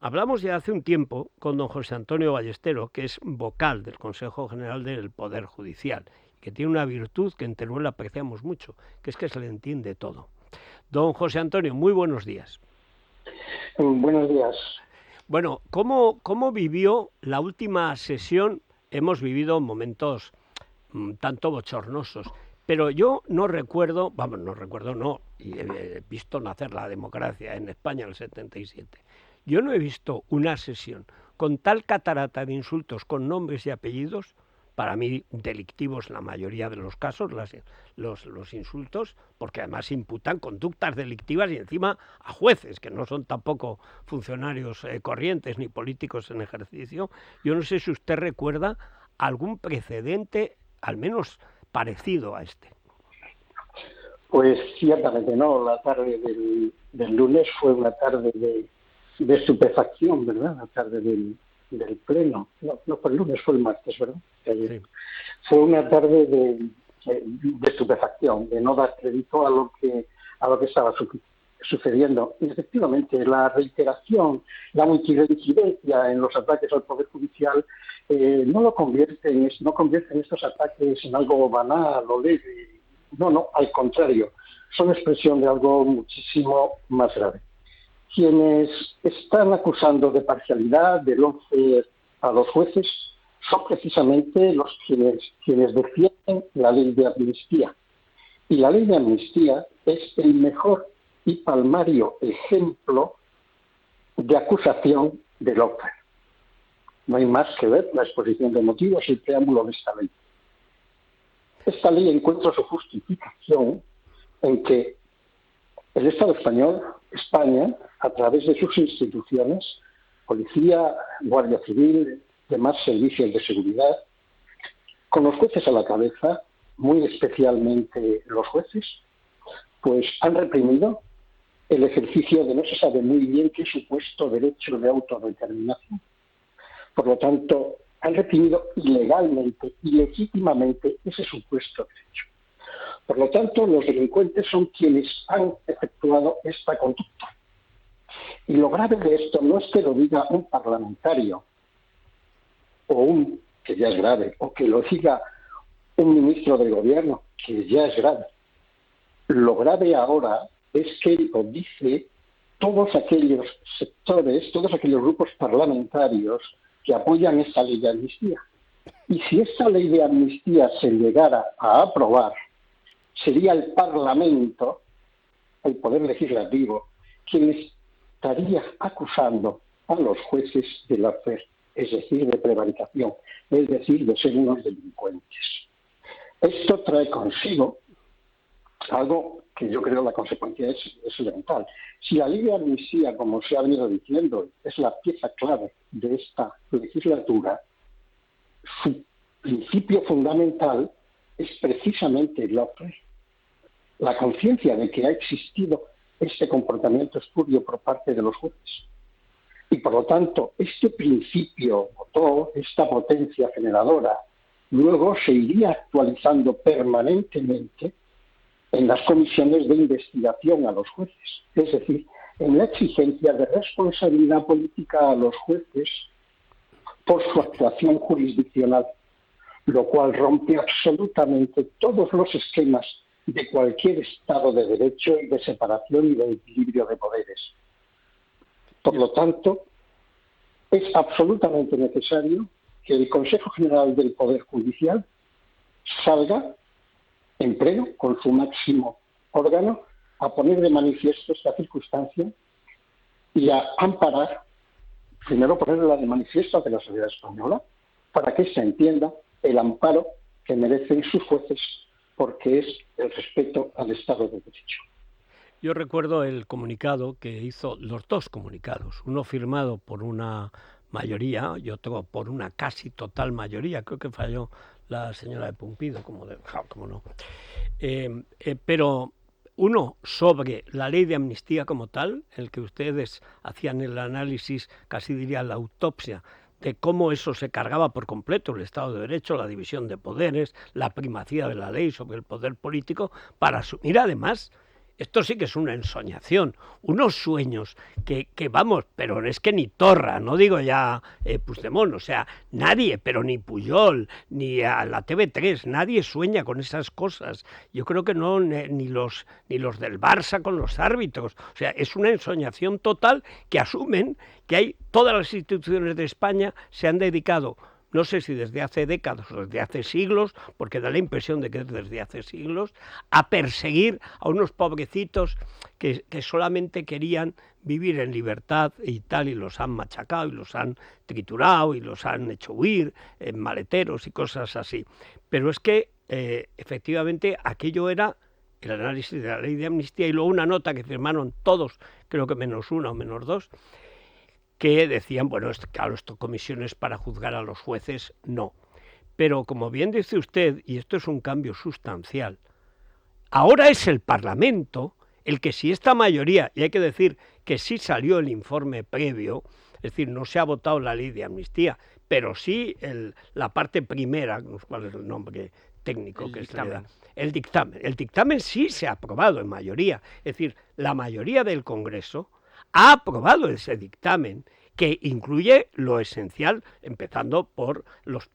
Hablamos ya hace un tiempo con don José Antonio Ballestero, que es vocal del Consejo General del Poder Judicial, que tiene una virtud que en Teruel apreciamos mucho, que es que se le entiende todo. Don José Antonio, muy buenos días. Buenos días. Bueno, ¿cómo vivió la última sesión? Hemos vivido momentos tanto bochornosos, pero yo no recuerdo, vamos, no recuerdo, no, y he visto nacer la democracia en España en el 77. Yo no he visto una sesión con tal catarata de insultos con nombres y apellidos, para mí delictivos la mayoría de los casos, los insultos, porque además imputan conductas delictivas y encima a jueces, que no son tampoco funcionarios corrientes ni políticos en ejercicio. Yo no sé si usted recuerda algún precedente, al menos parecido a este. Pues ciertamente no, la tarde del lunes fue una tarde de estupefacción, ¿verdad? La tarde del pleno. No fue el lunes, fue el martes, ¿verdad? Sí. Fue una tarde de estupefacción, de no dar crédito a lo que estaba sucediendo. Y efectivamente, la reiteración, la multireincidencia en los ataques al Poder Judicial no convierte estos ataques en algo banal o leve. No, al contrario, son expresión de algo muchísimo más grave. Quienes están acusando de parcialidad, de lawfare a los jueces, son precisamente quienes defienden la ley de amnistía. Y la ley de amnistía es el mejor y palmario ejemplo de acusación de lawfare. No hay más que ver la exposición de motivos y el preámbulo de esta ley. Esta ley encuentra su justificación en que el Estado español, España, a través de sus instituciones, policía, guardia civil, demás servicios de seguridad, con los jueces a la cabeza, muy especialmente los jueces, pues han reprimido el ejercicio de no se sabe muy bien qué supuesto derecho de autodeterminación. Por lo tanto, han reprimido ilegalmente y legítimamente ese supuesto derecho. Por lo tanto, los delincuentes son quienes han efectuado esta conducta. Y lo grave de esto no es que lo diga un parlamentario, que ya es grave, o que lo diga un ministro del gobierno, que ya es grave. Lo grave ahora es que lo dice todos aquellos sectores, todos aquellos grupos parlamentarios que apoyan esta ley de amnistía. Y si esta ley de amnistía se llegara a aprobar, sería el Parlamento, el Poder Legislativo, quien estaría acusando a los jueces de lawfare, es decir, de prevaricación, es decir, de ser unos delincuentes. Esto trae consigo algo que yo creo la consecuencia es elemental. Si la ley de amnistía, como se ha venido diciendo, es la pieza clave de esta legislatura, su principio fundamental es precisamente el lawfare. La conciencia de que ha existido este comportamiento espurio por parte de los jueces. Y por lo tanto, este principio motor, esta potencia generadora, luego se iría actualizando permanentemente en las comisiones de investigación a los jueces. Es decir, en la exigencia de responsabilidad política a los jueces por su actuación jurisdiccional, lo cual rompe absolutamente todos los esquemas de cualquier Estado de Derecho y de separación y de equilibrio de poderes. Por lo tanto, es absolutamente necesario que el Consejo General del Poder Judicial salga en pleno con su máximo órgano a poner de manifiesto esta circunstancia y a amparar, primero ponerla de manifiesto ante la sociedad española, para que se entienda el amparo que merecen sus jueces, porque es el respeto al Estado de Derecho. Yo recuerdo el comunicado que hizo, los dos comunicados, uno firmado por una mayoría y otro por una casi total mayoría, creo que falló la señora de Pumpido, como no. Pero uno sobre la ley de amnistía como tal, el que ustedes hacían el análisis, casi diría la autopsia, de cómo eso se cargaba por completo el Estado de Derecho, la división de poderes, la primacía de la ley sobre el poder político, para asumir además Esto sí que es una ensoñación, unos sueños que vamos, pero es que ni Torra, no digo ya Puigdemont, o sea, nadie, pero ni Pujol, ni a la TV3, nadie sueña con esas cosas. Yo creo que no, ni los del Barça con los árbitros. O sea, es una ensoñación total que asumen que hay todas las instituciones de España se han dedicado, no sé si desde hace décadas o desde hace siglos, porque da la impresión de que es desde hace siglos, a perseguir a unos pobrecitos que solamente querían vivir en libertad y tal, y los han machacado y los han triturado y los han hecho huir en maleteros y cosas así. Pero es que efectivamente aquello era el análisis de la ley de amnistía y luego una nota que firmaron todos, creo que menos uno o menos dos, que decían, bueno, claro, esto comisiones para juzgar a los jueces, no. Pero como bien dice usted, y esto es un cambio sustancial, ahora es el Parlamento el que si esta mayoría, y hay que decir que sí salió el informe previo, es decir, no se ha votado la ley de amnistía, pero sí la parte primera, ¿cuál es el nombre técnico que se le da? El dictamen. El dictamen sí se ha aprobado en mayoría, es decir, la mayoría del Congreso ha aprobado ese dictamen que incluye lo esencial, empezando por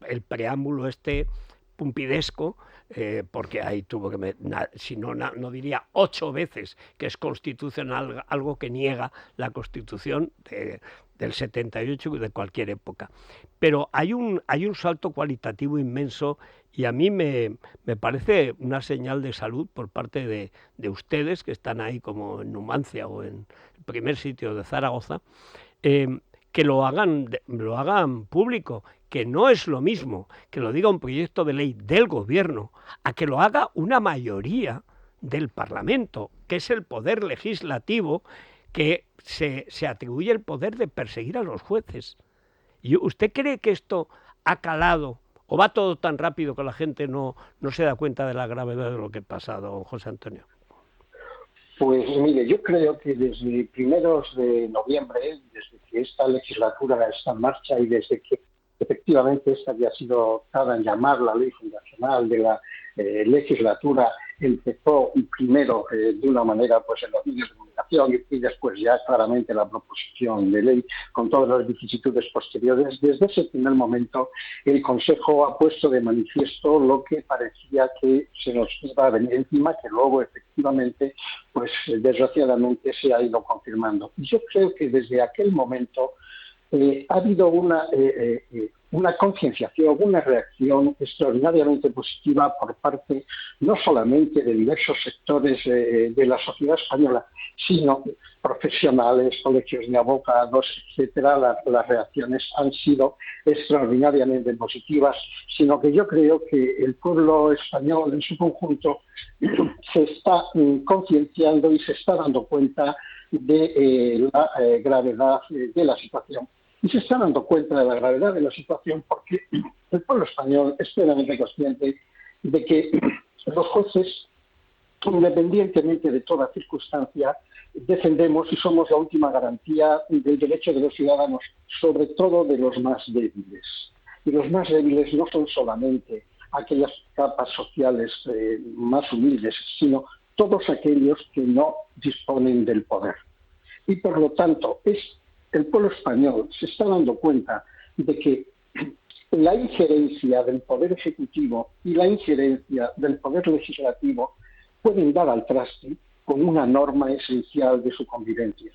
el preámbulo pumpidesco, porque ahí tuvo que, si no, no diría 8 veces que es constitucional, algo que niega la Constitución del 78 y de cualquier época. Pero hay un salto cualitativo inmenso y a mí me parece una señal de salud por parte de ustedes que están ahí como en Numancia o en el primer sitio de Zaragoza, que lo hagan público, que no es lo mismo que lo diga un proyecto de ley del gobierno a que lo haga una mayoría del Parlamento, que es el poder legislativo que se atribuye el poder de perseguir a los jueces. ¿Y usted cree que esto ha calado o va todo tan rápido que la gente no se da cuenta de la gravedad de lo que pasa, don José Antonio? Pues mire, yo creo que desde primeros de noviembre, desde que esta legislatura está en marcha y desde que efectivamente esta había sido dada en llamar la ley fundacional de la legislatura, empezó primero de una manera pues en los medios de comunicación y después ya claramente la proposición de ley con todas las vicisitudes posteriores. Desde ese primer momento el Consejo ha puesto de manifiesto lo que parecía que se nos iba a venir encima, que luego efectivamente pues desgraciadamente se ha ido confirmando. Y yo creo que desde aquel momento ha habido una concienciación, una reacción extraordinariamente positiva por parte no solamente de diversos sectores de la sociedad española, sino profesionales, colegios de abogados, etcétera. Las reacciones han sido extraordinariamente positivas, sino que yo creo que el pueblo español en su conjunto se está concienciando y se está dando cuenta de la gravedad de la situación. Y se está dando cuenta de la gravedad de la situación porque el pueblo español es plenamente consciente de que los jueces, independientemente de toda circunstancia, defendemos y somos la última garantía del derecho de los ciudadanos, sobre todo de los más débiles. Y los más débiles no son solamente aquellas capas sociales más humildes, sino todos aquellos que no disponen del poder. Y por lo tanto, el pueblo español se está dando cuenta de que la injerencia del poder ejecutivo y la injerencia del poder legislativo pueden dar al traste con una norma esencial de su convivencia.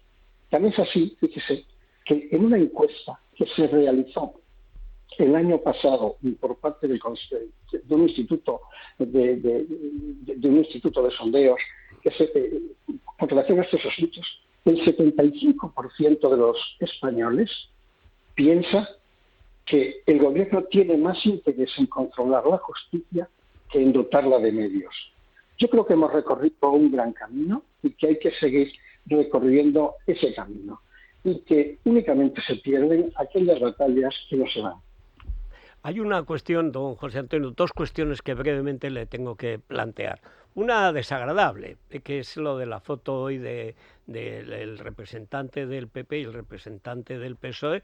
También es así, fíjese, que en una encuesta que se realizó el año pasado por parte de un instituto de sondeos con relación a estos asuntos, el 75% de los españoles piensa que el gobierno tiene más interés en controlar la justicia que en dotarla de medios. Yo creo que hemos recorrido un gran camino y que hay que seguir recorriendo ese camino y que únicamente se pierden aquellas batallas que no se van. Hay una cuestión, don José Antonio, dos cuestiones que brevemente le tengo que plantear. Una desagradable, que es lo de la foto hoy del representante del PP y el representante del PSOE,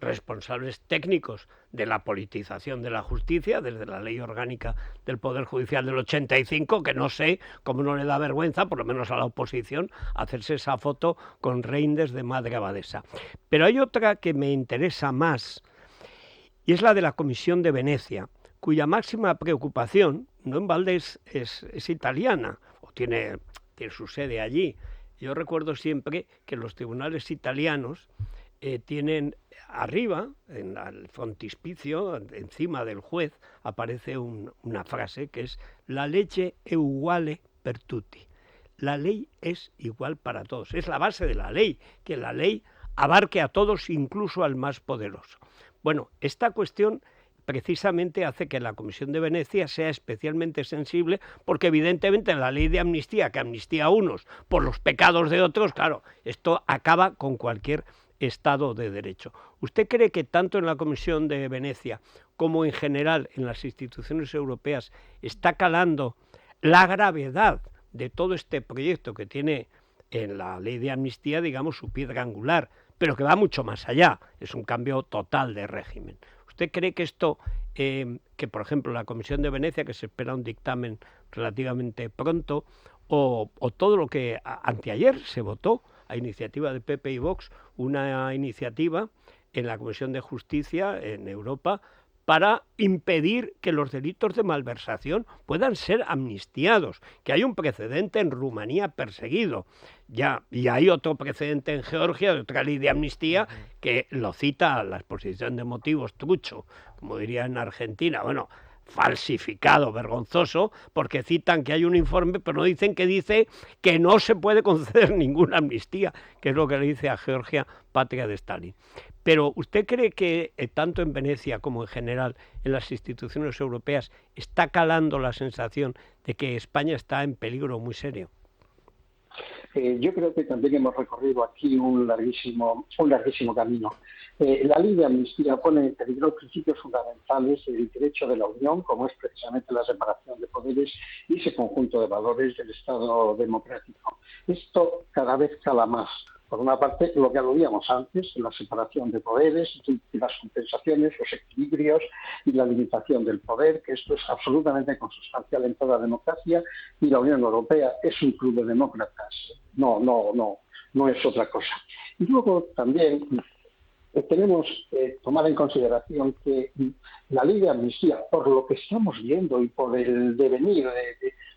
responsables técnicos de la politización de la justicia, desde la Ley Orgánica del Poder Judicial del 85, que no sé cómo no le da vergüenza, por lo menos a la oposición, hacerse esa foto con Reinders de Madre Abadesa. Pero hay otra que me interesa más, y es la de la Comisión de Venecia, cuya máxima preocupación, no en balde es italiana, o tiene su sede allí. Yo recuerdo siempre que los tribunales italianos tienen arriba, en el frontispicio, encima del juez, aparece una frase que es la legge è uguale per tutti. La ley es igual para todos. Es la base de la ley, que la ley abarque a todos, incluso al más poderoso. Bueno, esta cuestión precisamente hace que la Comisión de Venecia sea especialmente sensible, porque evidentemente la ley de amnistía, que amnistía a unos por los pecados de otros, claro, esto acaba con cualquier Estado de Derecho. ¿Usted cree que tanto en la Comisión de Venecia como en general en las instituciones europeas está calando la gravedad de todo este proyecto que tiene en la ley de amnistía, digamos, su piedra angular, pero que va mucho más allá? Es un cambio total de régimen. ¿Usted cree que esto, que por ejemplo la Comisión de Venecia, que se espera un dictamen relativamente pronto, o todo lo que anteayer se votó a iniciativa de PP y Vox, una iniciativa en la Comisión de Justicia en Europa para impedir que los delitos de malversación puedan ser amnistiados, que hay un precedente en Rumanía perseguido, ya, y hay otro precedente en Georgia de otra ley de amnistía que lo cita a la exposición de motivos trucho, como diría en Argentina, bueno, falsificado, vergonzoso, porque citan que hay un informe, pero no dicen que dice que no se puede conceder ninguna amnistía, que es lo que le dice a Georgia, patria de Stalin. Pero ¿usted cree que tanto en Venecia como en general en las instituciones europeas está calando la sensación de que España está en peligro muy serio? Yo creo que también hemos recorrido aquí un larguísimo camino. La ley de amnistía pone en peligro principios fundamentales del derecho de la Unión, como es precisamente la separación de poderes y ese conjunto de valores del Estado democrático. Esto cada vez cala más. Por una parte, lo que aludíamos antes, la separación de poderes, las compensaciones, los equilibrios y la limitación del poder, que esto es absolutamente consustancial en toda democracia, y la Unión Europea es un club de demócratas, no es otra cosa. Y luego también tenemos que tomar en consideración que la ley de amnistía, por lo que estamos viendo y por el devenir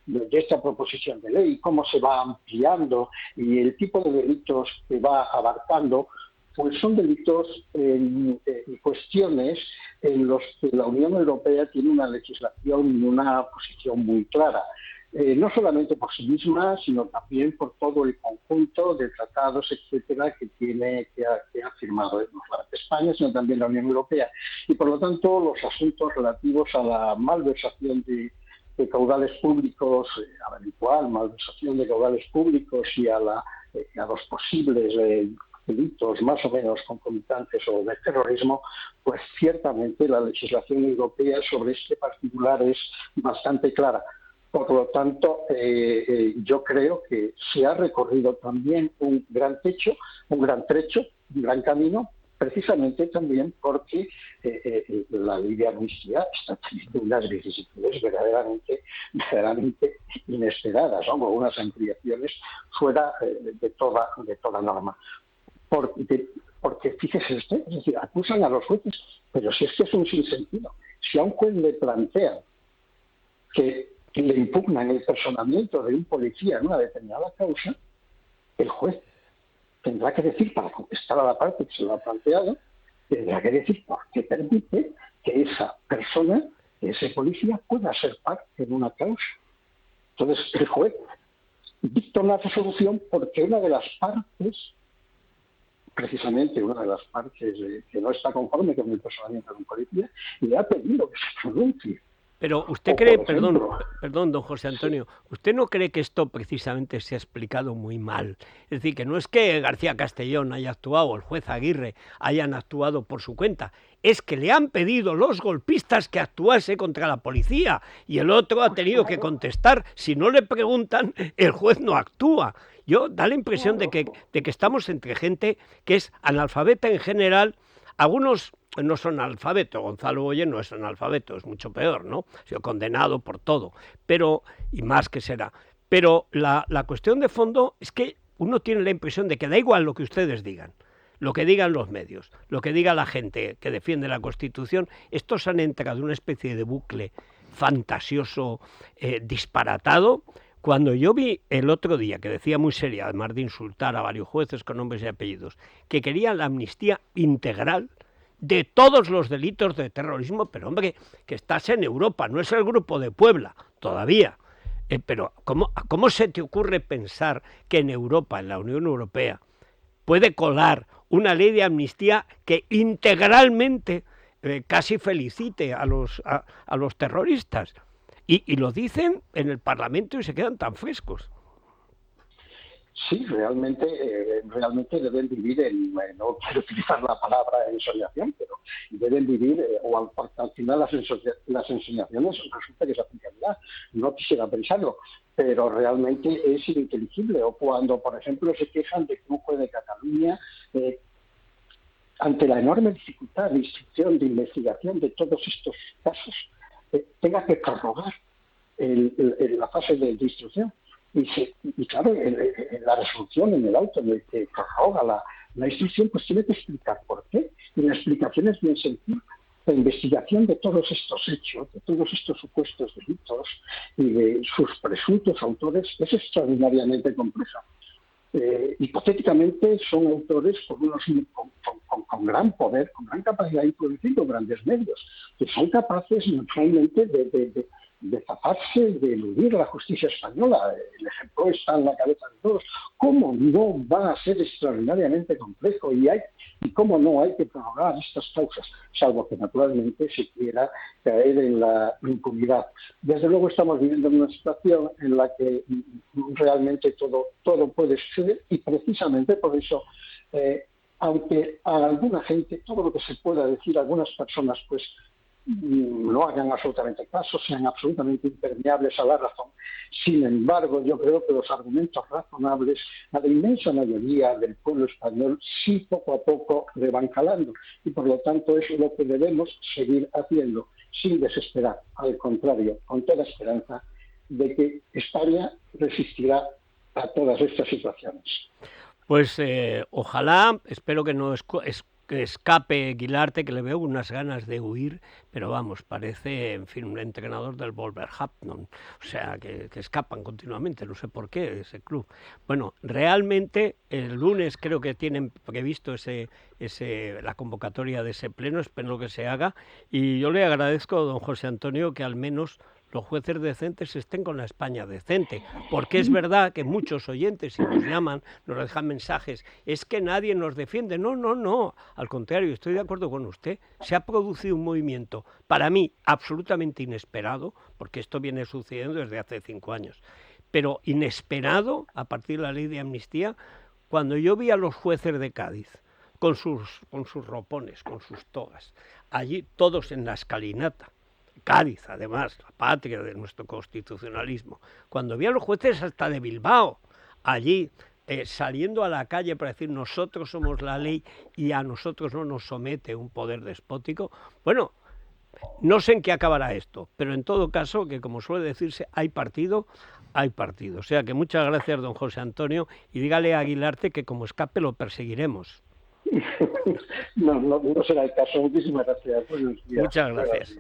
de esta proposición de ley, cómo se va ampliando y el tipo de delitos que va abarcando, pues son delitos y cuestiones en los que la Unión Europea tiene una legislación y una posición muy clara. No solamente por sí misma, sino también por todo el conjunto de tratados, etcétera, que ha firmado no solamente España, sino también la Unión Europea. Y por lo tanto, los asuntos relativos a la malversación de caudales públicos, a la habitual malversación de caudales públicos y a los posibles delitos más o menos concomitantes o de terrorismo, pues ciertamente la legislación europea sobre este particular es bastante clara. Por lo tanto, yo creo que se ha recorrido también un gran trecho, un gran camino, precisamente también porque la ley de amnistía está teniendo unas vicisitudes verdaderamente inesperadas, ¿no? Con unas ampliaciones fuera de toda norma. Porque fíjese usted, es decir, acusan a los jueces, pero si es que es un sinsentido. Si a un juez le plantean que le impugnan el personamiento de un policía en una determinada causa, el juez tendrá que decir, para contestar a la parte que se lo ha planteado, tendrá que decir por qué permite que esa persona, que ese policía, pueda ser parte en una causa. Entonces, el juez dicta una resolución porque una de las partes, precisamente una de las partes que no está conforme con el personamiento de un policía, le ha pedido que se pronuncie. Pero usted cree, perdón, don José Antonio, ¿usted no cree que esto precisamente se ha explicado muy mal? Es decir, que no es que García Castellón haya actuado o el juez Aguirre hayan actuado por su cuenta, es que le han pedido los golpistas que actuase contra la policía y el otro ha tenido que contestar. Si no le preguntan, el juez no actúa. Yo da la impresión de que estamos entre gente que es analfabeta en general, Algunos no son analfabetos, Gonzalo Boye no es analfabeto, es mucho peor, ¿no? Ha sido condenado por todo, pero, y más que será. Pero la cuestión de fondo es que uno tiene la impresión de que da igual lo que ustedes digan, lo que digan los medios, lo que diga la gente que defiende la Constitución, estos han entrado en una especie de bucle fantasioso, disparatado. Cuando yo vi el otro día, que decía muy seria, además de insultar a varios jueces con nombres y apellidos, que querían la amnistía integral de todos los delitos de terrorismo, pero hombre, que estás en Europa, no es el Grupo de Puebla, todavía. Pero ¿cómo se te ocurre pensar que en Europa, en la Unión Europea, puede colar una ley de amnistía que integralmente casi felicite a los terroristas? Y lo dicen en el Parlamento y se quedan tan frescos. Sí, realmente deben vivir no quiero utilizar la palabra ensoñación, pero deben vivir, porque al final las ensoñaciones resulta que se aplican ya. No quisiera pensarlo, pero realmente es ininteligible. O cuando, por ejemplo, se quejan de que un juez de Cataluña, ante la enorme dificultad de instrucción, de investigación de todos estos casos, tenga que prorrogar la fase de instrucción. Y claro, la resolución en el auto en el que prorroga la instrucción, pues tiene que explicar por qué. Y la explicación es bien sencilla. La investigación de todos estos hechos, de todos estos supuestos delitos y de sus presuntos autores es extraordinariamente compleja. Hipotéticamente son autores con gran poder, con gran capacidad de influencia y con grandes medios, que son capaces naturalmente de zafarse, de eludir la justicia española. El ejemplo está en la cabeza de todos. ¿Cómo no va a ser extraordinariamente complejo? Y cómo no hay que prorrogar estas causas, salvo que naturalmente se quiera caer en la impunidad. Desde luego estamos viviendo una situación en la que realmente todo puede suceder, y precisamente por eso, aunque a alguna gente todo lo que se pueda decir, algunas personas pues no hagan absolutamente caso, sean absolutamente impermeables a la razón. Sin embargo, yo creo que los argumentos razonables a la inmensa mayoría del pueblo español sí poco a poco le van calando, y por lo tanto eso es lo que debemos seguir haciendo, sin desesperar, al contrario, con toda esperanza de que España resistirá a todas estas situaciones. Pues ojalá, espero que no que escape Guilarte, que le veo unas ganas de huir, pero vamos, parece, en fin, un entrenador del Wolverhampton, o sea, que escapan continuamente, no sé por qué, ese club. Bueno, realmente el lunes creo que tienen previsto la convocatoria de ese pleno, espero que se haga, y yo le agradezco a don José Antonio que al menos los jueces decentes estén con la España decente, porque es verdad que muchos oyentes, si nos llaman, nos dejan mensajes, es que nadie nos defiende. No, al contrario, estoy de acuerdo con usted, se ha producido un movimiento, para mí, absolutamente inesperado, porque esto viene sucediendo desde hace 5 años, pero inesperado a partir de la ley de amnistía, cuando yo vi a los jueces de Cádiz, con sus ropones, con sus togas, allí todos en la escalinata, Cádiz, además, la patria de nuestro constitucionalismo. Cuando vi a los jueces hasta de Bilbao, allí, saliendo a la calle para decir nosotros somos la ley y a nosotros no nos somete un poder despótico, bueno, no sé en qué acabará esto, pero en todo caso, que como suele decirse, hay partido. O sea que muchas gracias, don José Antonio, y dígale a Aguilarte que como escape lo perseguiremos. No será el caso. Muchísimas gracias. Buenos días. Muchas gracias.